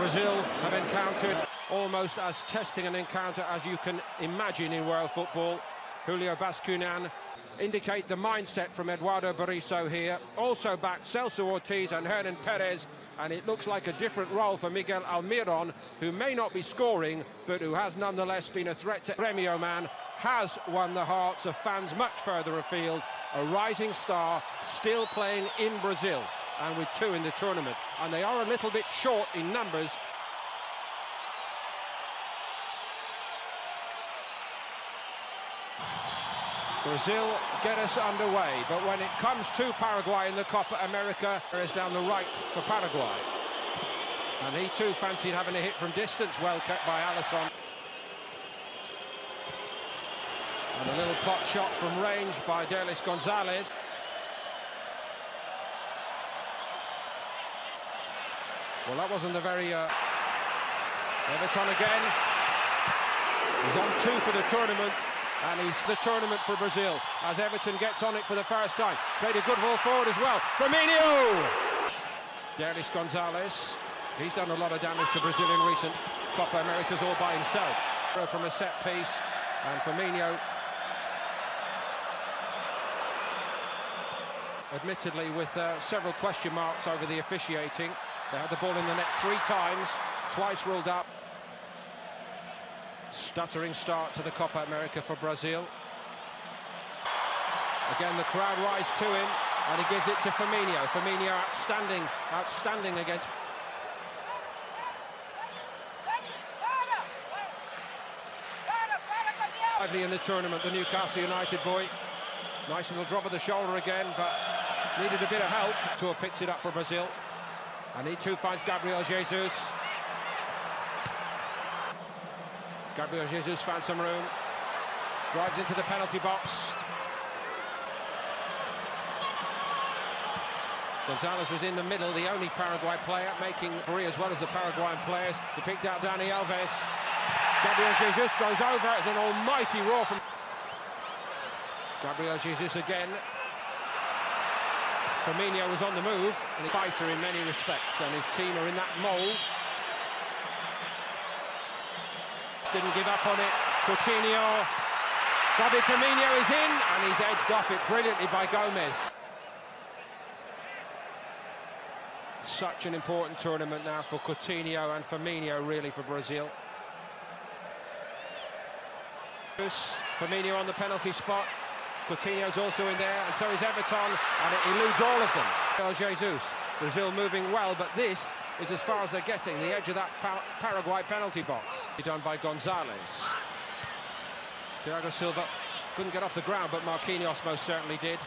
Brazil have encountered almost as testing an encounter as you can imagine in world football. Julio Bascunan indicate the mindset from Eduardo Berizzo here. Also back Celso Ortiz and Hernan Perez, and it looks like a different role for Miguel Almiron, who may not be scoring, but who has nonetheless been a threat to Grêmio man, has won the hearts of fans much further afield. A rising star, still playing in Brazil, and with 2 in the tournament. And they are a little bit short in numbers. Brazil get us underway, but when it comes to Paraguay in the Copa America, there is down the right for Paraguay. And he too fancied having a hit from distance, well kept by Alisson. And a little pot shot from range by Derlis Gonzalez. Well, that wasn't the very... Everton again. He's on 2 for the tournament. And he's the tournament for Brazil as Everton gets on it for the first time. Played a good ball forward as well. Firmino! Derlis Gonzalez. He's done a lot of damage to Brazil in recent Copa Americas all by himself. From a set piece. And Firmino, admittedly with several question marks over the officiating. They had the ball in the net 3 times, twice ruled out. Stuttering start to the Copa America for Brazil. Again, the crowd rise to him, and he gives it to Firmino. Firmino outstanding against... Lively in the tournament, the Newcastle United boy. Nice little drop of the shoulder again, but needed a bit of help to have picked it up for Brazil. And he too finds Gabriel Jesus. Gabriel Jesus found some room, drives into the penalty box. Gonzalez was in the middle, the only Paraguay player, making free as well as the Paraguayan players. He picked out Dani Alves. Gabriel Jesus goes over, it's an almighty roar from Gabriel Jesus again. Firmino was on the move, and he's a fighter in many respects, and his team are in that mould. Didn't give up on it. Coutinho. Bobby Firmino is in, and he's edged off it brilliantly by Gomez. Such an important tournament now for Coutinho and Firmino, really, for Brazil. Firmino on the penalty spot. Coutinho's also in there, and so is Everton, and it eludes all of them. Jesus. Brazil moving well, but this is as far as they're getting, the edge of that Paraguay penalty box. Done by Gonzalez. Thiago Silva couldn't get off the ground, but Marquinhos most certainly did.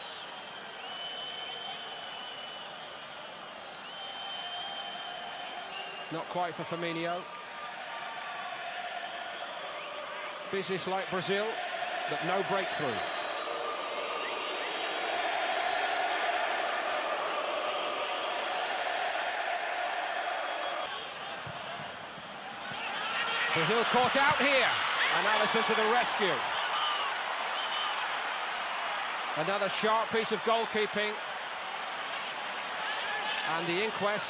Not quite for Firmino. Business like Brazil, but no breakthrough. Brazil caught out here, and Alisson to the rescue. Another sharp piece of goalkeeping, and the inquest.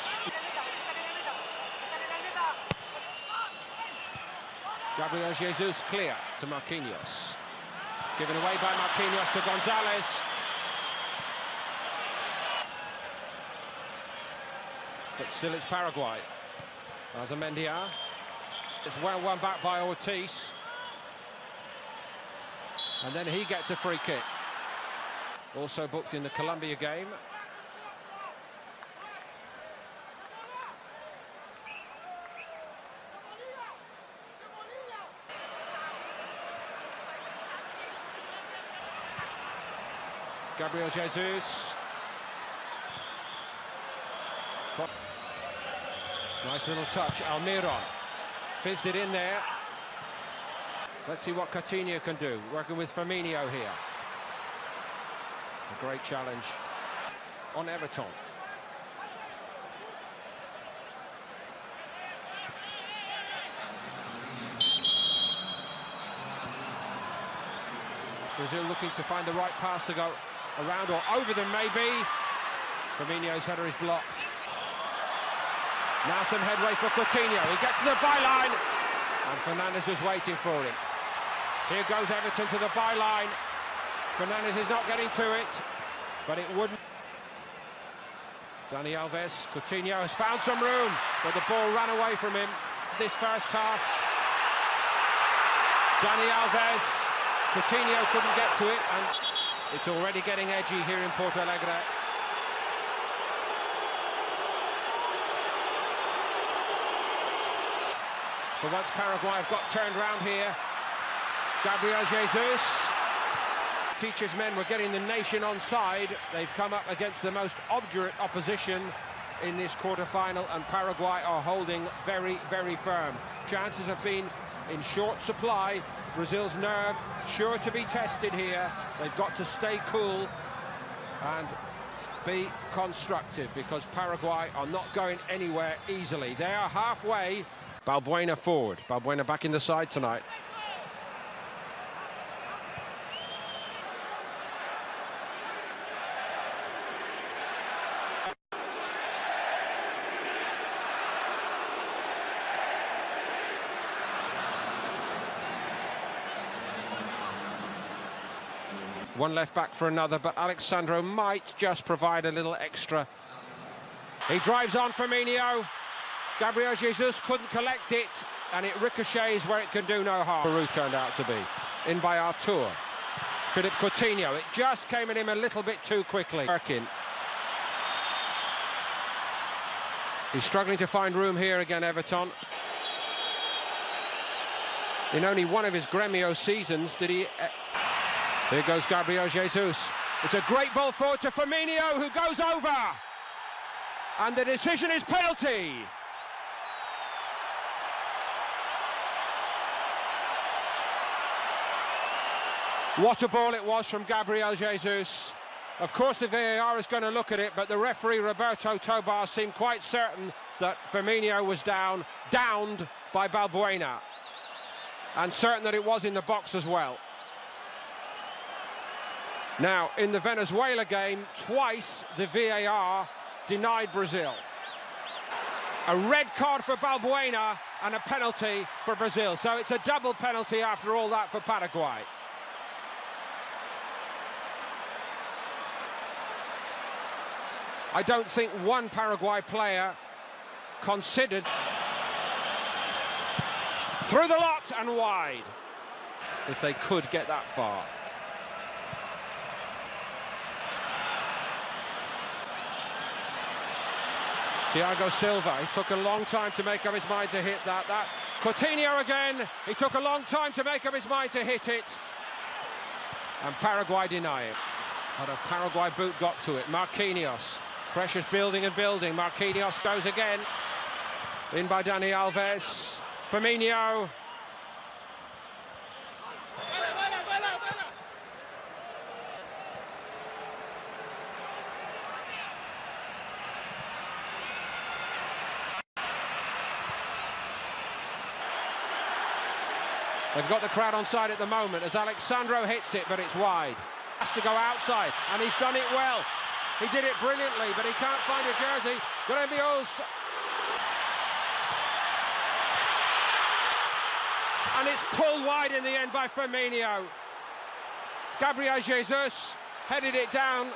Gabriel Jesus clear to Marquinhos. Given away by Marquinhos to Gonzalez. But still it's Paraguay. Azamendia. It's well won back by Ortiz. And then he gets a free kick. Also booked in the Colombia game. Gabriel Jesus. Nice little touch, Almiron. Fizzed it in there. Let's see what Coutinho can do, working with Firmino here. A great challenge on Everton. Brazil looking to find the right pass to go around or over them maybe. Firmino's header is blocked. Now some headway for Coutinho. He gets to the byline, and Fernandes was waiting for him. Here goes Everton to the byline. Fernandes is not getting to it, but it wouldn't. Dani Alves, Coutinho has found some room, but the ball ran away from him this first half. Dani Alves, Coutinho couldn't get to it, and it's already getting edgy here in Porto Alegre. For once Paraguay have got turned round here. Gabriel Jesus. Teacher's men were getting the nation on side. They've come up against the most obdurate opposition in this quarter-final, and Paraguay are holding very, very firm. Chances have been in short supply. Brazil's nerve sure to be tested here. They've got to stay cool and be constructive, because Paraguay are not going anywhere easily. They are halfway. Balbuena forward. Balbuena back in the side tonight. One left back for another, but Alexandro might just provide a little extra. He drives on Firmino. Gabriel Jesus couldn't collect it, and it ricochets where it can do no harm. Peru turned out to be. In by Artur. Philippe Coutinho. It just came at him a little bit too quickly. Perkin. He's struggling to find room here again, Everton. In only one of his Gremio seasons did he... Here goes Gabriel Jesus. It's a great ball forward to Firmino, who goes over. And the decision is penalty. What a ball it was from Gabriel Jesus. Of course the VAR is going to look at it, but the referee Roberto Tobar seemed quite certain that Firmino was downed by Balbuena. And certain that it was in the box as well. Now, in the Venezuela game, twice the VAR denied Brazil. A red card for Balbuena and a penalty for Brazil. So it's a double penalty after all that for Paraguay. I don't think one Paraguay player considered. Through the lot and wide, if they could get that far. Thiago Silva, he took a long time to make up his mind to hit that. Coutinho again, he took a long time to make up his mind to hit it. And Paraguay deny it. But a Paraguay boot got to it. Marquinhos, pressure's building and building. Marquinhos goes again. In by Dani Alves. Firmino. They've got the crowd on side at the moment as Alexandro hits it, but it's wide. Has to go outside, and he's done it well. He did it brilliantly, but he can't find a jersey. Gremio's. And it's pulled wide in the end by Firmino. Gabriel Jesus headed it down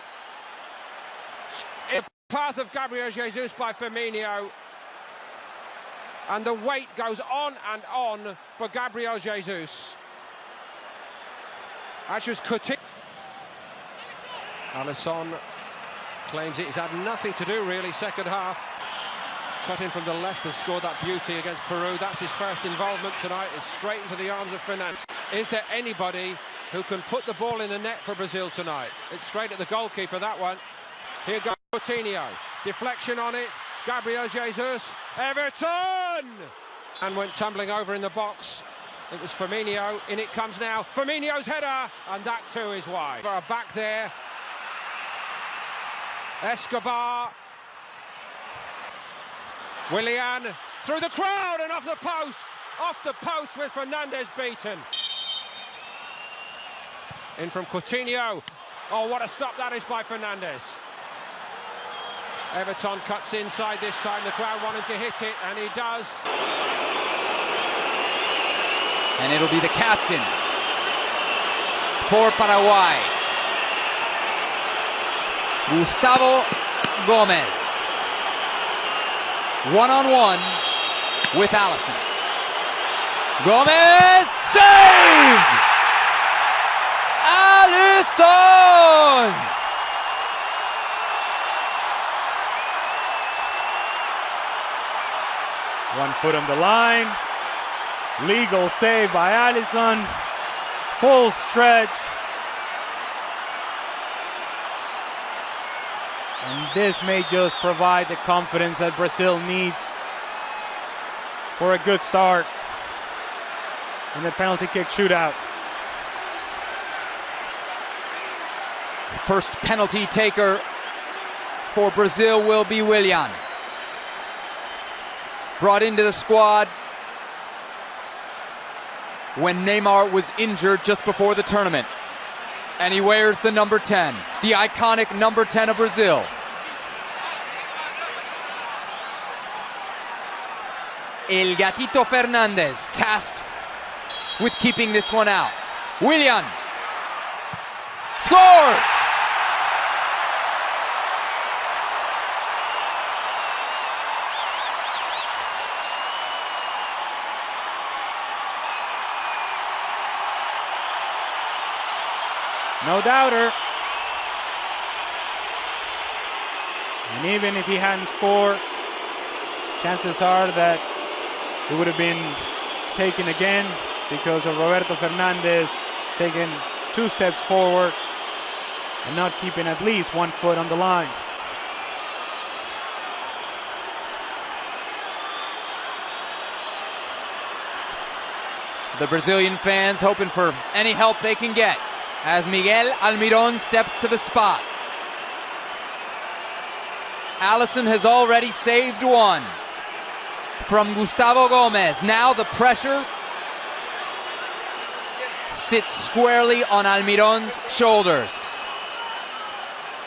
in the path of Gabriel Jesus by Firmino. And the weight goes on and on for Gabriel Jesus. That was Coutinho. Alisson claims it. He's had nothing to do really second half. Cut in from the left and scored that beauty against Peru. That's his first involvement tonight. It's straight into the arms of Fernandes. Is there anybody who can put the ball in the net for Brazil tonight? It's straight at the goalkeeper, that one. Here goes Coutinho. Deflection on it. Gabriel Jesus, Everton! And went tumbling over in the box. It was Firmino, in it comes now. Firmino's header, and that too is wide. Back there. Escobar. Willian, through the crowd and off the post. Off the post with Fernandes beaten. In from Coutinho. Oh, what a stop that is by Fernandes. Everton cuts inside this time. The crowd wanted to hit it, and he does. And it'll be the captain for Paraguay, Gustavo Gomez. One-on-one with Alisson. Gomez, save! Alisson! One foot on the line. Legal save by Alisson. Full stretch. And this may just provide the confidence that Brazil needs for a good start in the penalty kick shootout. First penalty taker for Brazil will be Willian. Brought into the squad when Neymar was injured just before the tournament. And he wears the number 10, the iconic number 10 of Brazil. El Gatito Fernandez tasked with keeping this one out. Willian scores! No doubter. And even if he hadn't scored, chances are that it would have been taken again because of Roberto Fernandez taking 2 steps forward and not keeping at least 1 foot on the line. The Brazilian fans hoping for any help they can get as Miguel Almirón steps to the spot. Alisson has already saved one from Gustavo Gomez. Now the pressure sits squarely on Almirón's shoulders.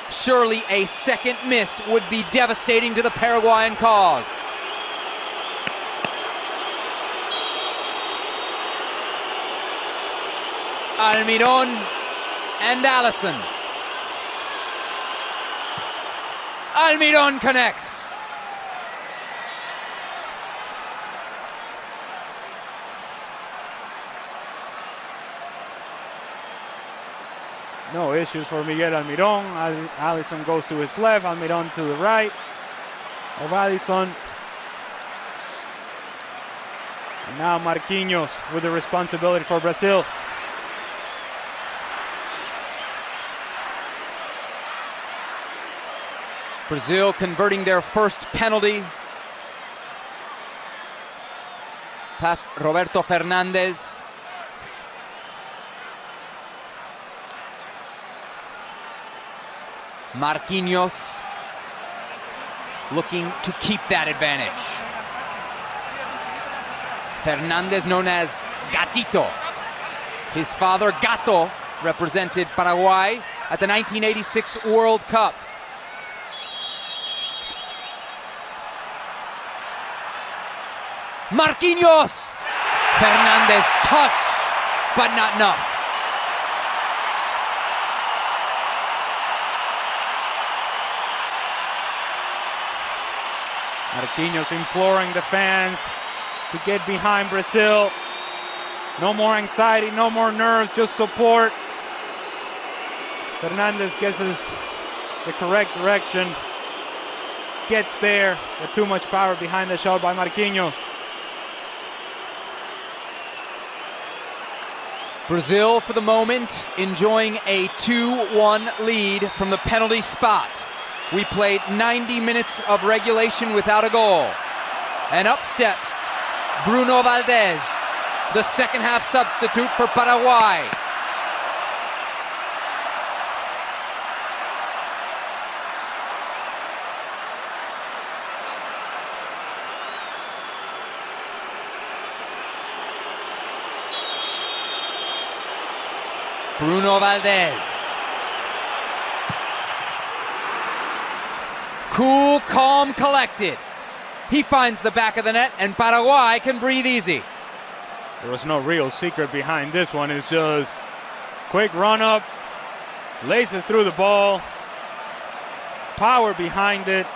Surely a second miss would be devastating to the Paraguayan cause. Almirón and Alisson. Almirón connects. No issues for Miguel Almirón. Alisson goes to his left, Almirón to the right of Alisson. And now Marquinhos with the responsibility for Brazil. Brazil converting their first penalty past Roberto Fernandez. Marquinhos looking to keep that advantage. Fernandez, known as Gatito. His father, Gato, represented Paraguay at the 1986 World Cup. Marquinhos! Fernandez touch, but not enough. Marquinhos imploring the fans to get behind Brazil. No more anxiety, no more nerves, just support. Fernandez guesses the correct direction. Gets there with too much power behind the shot by Marquinhos. Brazil, for the moment, enjoying a 2-1 lead from the penalty spot. We played 90 minutes of regulation without a goal. And up steps Bruno Valdez, the second half substitute for Paraguay. Bruno Valdez. Cool, calm, collected. He finds the back of the net, and Paraguay can breathe easy. There was no real secret behind this one. It's just quick run up, laces through the ball, power behind it,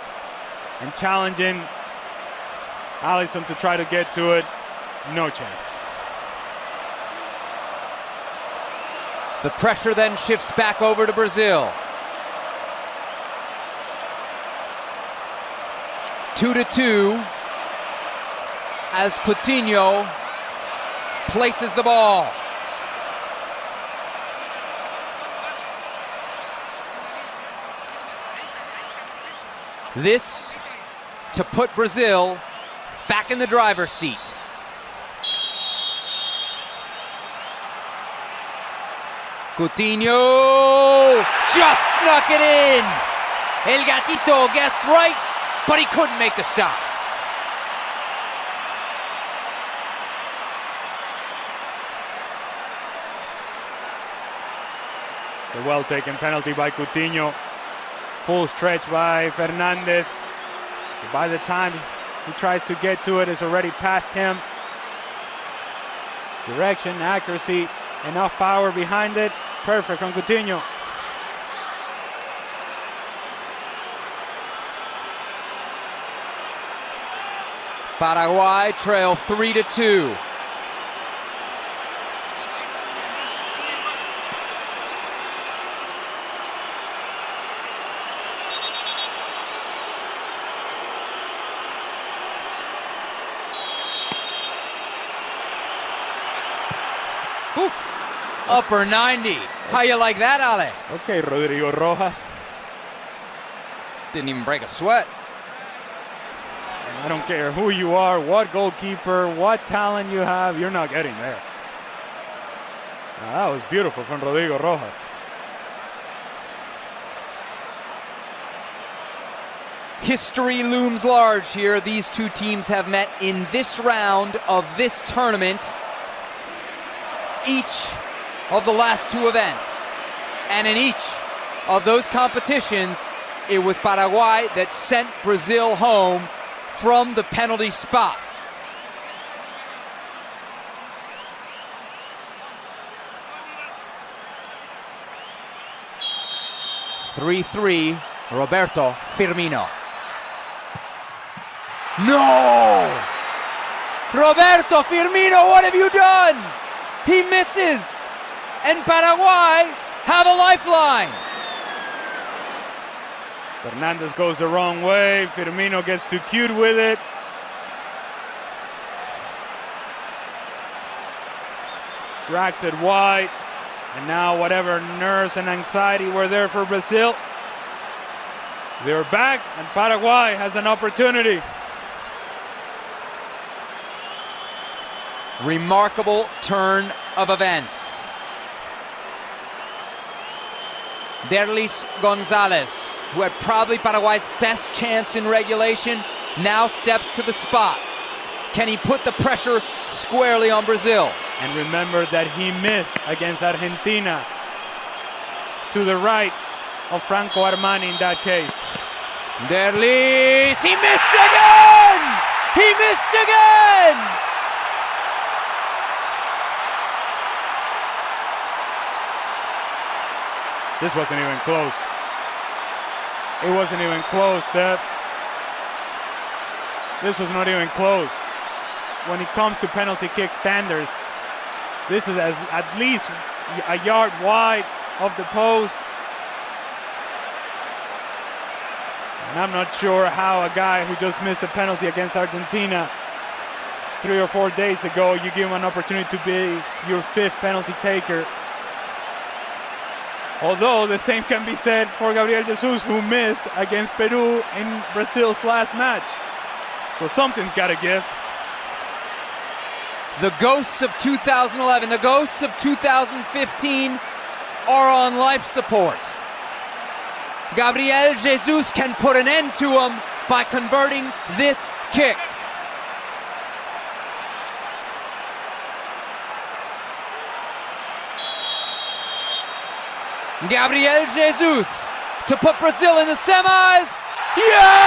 and challenging Alisson to try to get to it. No chance. The pressure then shifts back over to Brazil. 2-2 as Coutinho places the ball. This to put Brazil back in the driver's seat. Coutinho just snuck it in. El Gatito guessed right, but he couldn't make the stop. It's a well-taken penalty by Coutinho. Full stretch by Fernandez. By the time he tries to get to it, it's already past him. Direction, accuracy, enough power behind it. Perfect from Coutinho. Paraguay trail 3-2. Upper 90. How you like that, Ale? Okay, Rodrigo Rojas. Didn't even break a sweat. I don't care who you are, what goalkeeper, what talent you have, you're not getting there. That was beautiful from Rodrigo Rojas. History looms large here. These two teams have met in this round of this tournament each of the last two events. And in each of those competitions, it was Paraguay that sent Brazil home from the penalty spot. (3-3), Roberto Firmino. No! Roberto Firmino, what have you done? He misses, and Paraguay have a lifeline. Fernandez goes the wrong way. Firmino gets too cute with it. Drags it wide. And now whatever nerves and anxiety were there for Brazil, they're back, and Paraguay has an opportunity. Remarkable turn of events. Derlis Gonzalez, who had probably Paraguay's best chance in regulation, now steps to the spot. Can he put the pressure squarely on Brazil? And remember that he missed against Argentina to the right of Franco Armani in that case. Derlis, he missed again! He missed again! This wasn't even close. It wasn't even close, Seth. This was not even close. When it comes to penalty kick standards, this is at least a yard wide of the post. And I'm not sure how a guy who just missed a penalty against Argentina 3 or 4 days ago, you give him an opportunity to be your 5th penalty taker. Although the same can be said for Gabriel Jesus, who missed against Peru in Brazil's last match. So something's got to give. The ghosts of 2011, the ghosts of 2015 are on life support. Gabriel Jesus can put an end to them by converting this kick. Gabriel Jesus to put Brazil in the semis. Yes!